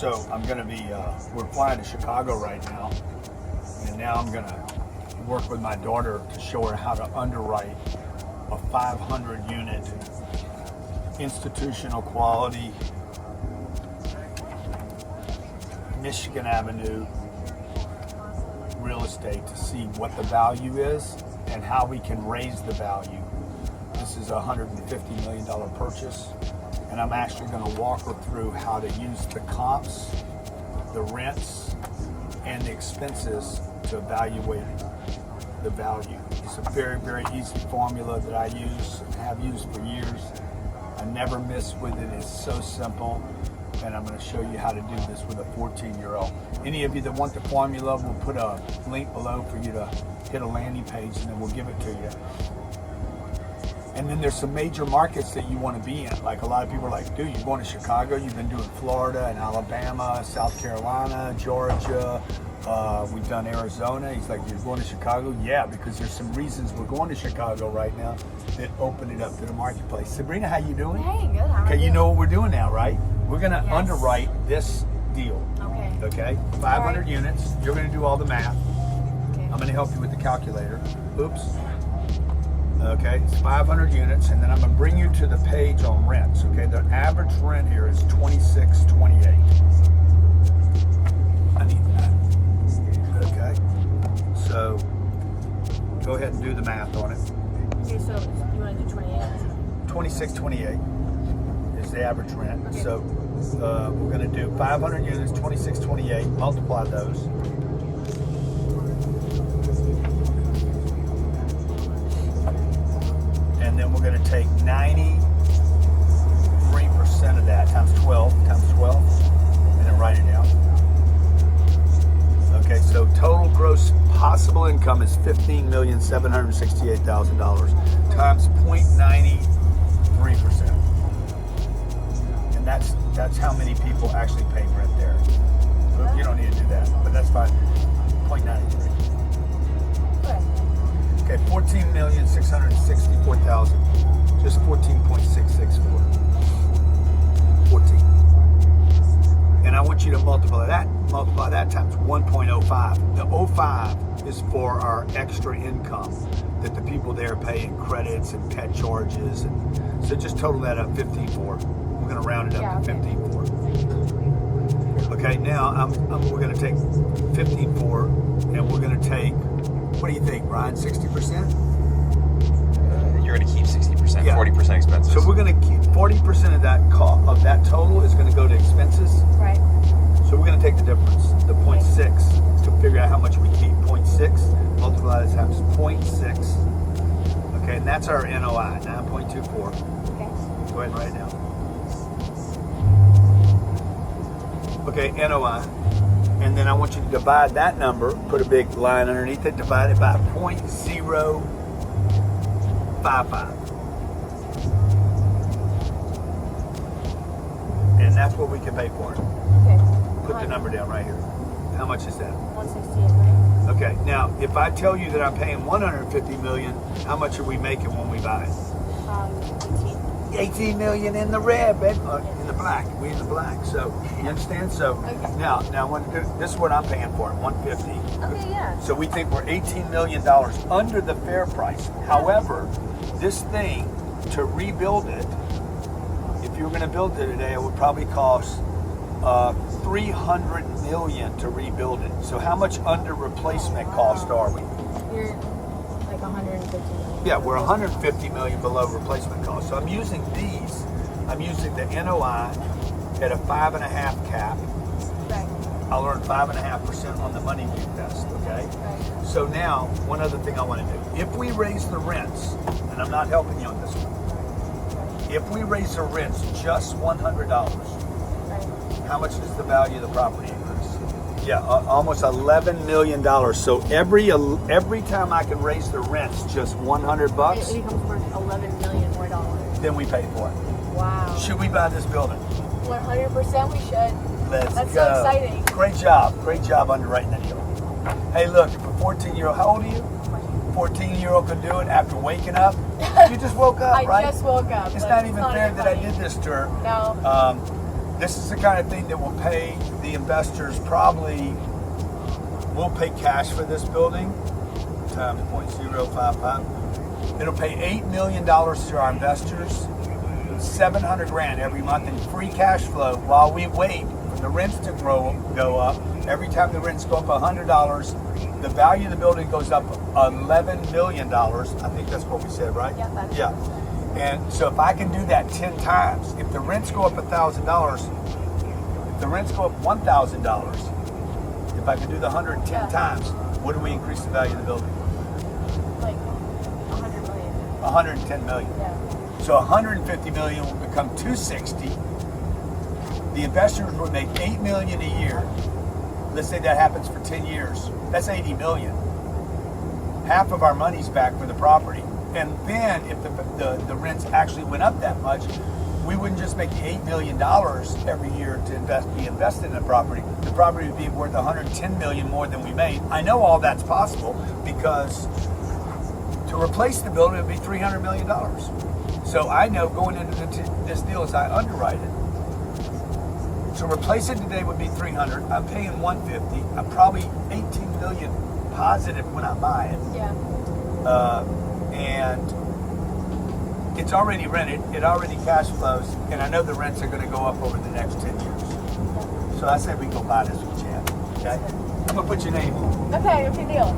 So I'm going to be, we're flying to Chicago right now, and now I'm going to work with my daughter to show her how to underwrite a 500 unit institutional quality Michigan Avenue real estate to see what the value is and how we can raise the value. This is a $150 million purchase, and I'm actually going to walk her through how to use the comps, the rents, and the expenses to evaluate the value. It's a very, very easy formula that I use and have used for years. I never miss with it. It's so simple, and I'm going to show you how to do this with a 14-year-old. Any of you that want the formula, we'll put a link below for you to hit a landing page, and then we'll give it to you. And then there's some major markets that you want to be in. Like a lot of people are like, dude, you're going to Chicago, you've been doing Florida and Alabama, South Carolina, Georgia, we've done Arizona. He's like, you're going to Chicago? Yeah, because there's some reasons we're going to Chicago right now that open it up to the marketplace. Sabrina, how you doing? Hey, good. How are you? Okay, you know what we're doing now, right? We're going to underwrite this deal. Okay? 500 units. You're going to do all the math. Okay. I'm going to help you with the calculator. Oops. Okay, it's 500 units, and then I'm going to bring you to the page on rents. Okay, the average rent here is $26.28. I need that. Okay, so go ahead and do the math on it. Okay, so you want to do 28? $26.28 is the average rent. Okay. So we're going to do 500 units, $26.28. Multiply those. And then we're going to take 93% of that times 12, and then write it down. Okay, so total gross possible income is $15,768,000 times 0.93%. And that's how many people actually pay rent there. You don't need to do that, but that's fine. 0.93. Okay, 14,664,000. Just 14.664. 14. And I want you to multiply that times 1.05. The 05 is for our extra income that the people there pay in credits and pet charges, and so just total that up 15.4. We're going to round it up to 15.4. Okay, now we're going to take 15.4, and we're going to take, what do you think, Ryan? 60%? You're going to keep 60%, Yeah. 40% expenses. So we're going to keep 40% of that total is going to go to expenses. Right. So we're going to take the difference, the 0.6, to figure out how much we keep. 0.6 multiply that times 0.6. Okay, and that's our NOI, 9.24. Okay. Go ahead and write it down. Okay, NOI. And then I want you to divide that number, put a big line underneath it, divide it by 0.055. And that's what we can pay for it. Okay. Put the number down right here. How much is that? 168, right? Okay, now if I tell you that I'm paying $150 million, how much are we making when we buy it? 18 million in the red, babe. In the black. We in the black. So you understand? So now when this is what I'm paying for it, 150. Okay, yeah. So we think we're $18 million under the fair price. However, this thing, to rebuild it, if you were going to build it today, it would probably cost $300 million to rebuild it. So how much under replacement cost are we? You're like 150 million. Yeah, we're 150 million below replacement cost. So I'm using the NOI at a 5.5 cap. Right. I'll earn 5.5% on the money we invest, okay? Right. So now, one other thing I want to do. If we raise the rents, and I'm not helping you on this one, if we raise the rents just $100, how much does the value of the property increase? Yeah, almost $11 million. So every time I can raise the rents just $100, It becomes worth $11 million more dollars. then we pay for it. Wow. Should we buy this building? 100% we should. Let's That's go. so exciting. Great job underwriting the deal. Hey, look, for 14-year-old, how old are you? 14-year-old could do it after waking up. You just woke up, right? I just woke up. It's not even fair that I did this to her. No. This is the kind of thing that will pay the investors probably. We'll pay cash for this building times 0.055. It'll pay $8 million to our investors, 700 grand every month in free cash flow while we wait for the rents to go up. Every time the rents go up $100, the value of the building goes up $11 million. I think that's what we said, right? Yeah, that's yeah. And so if I can do that 10 times, if the rents go up $1,000, if the rents go up $1,000, if I can do the 110 times, what do we increase the value of the building? Like 100 million. 110 million. Yeah. So 150 million will become 260. The investors would make 8 million a year. Let's say that happens for 10 years. That's 80 million. Half of our money's back for the property. And then if the rents actually went up that much, we wouldn't just make $8 million every year to be invested in the property. The property would be worth 110 million more than we made. I know all that's possible because to replace the building would be $300 million. So I know going into this deal as I underwrite it, to replace it today would be 300. I'm paying 150. I'm probably 18 million positive when I buy it. Yeah. And it's already rented. It already cash flows, and I know the rents are going to go up over the next 10 years. So I say we go buy this with Chad. Okay. I'm gonna put your name on. Okay. Deal.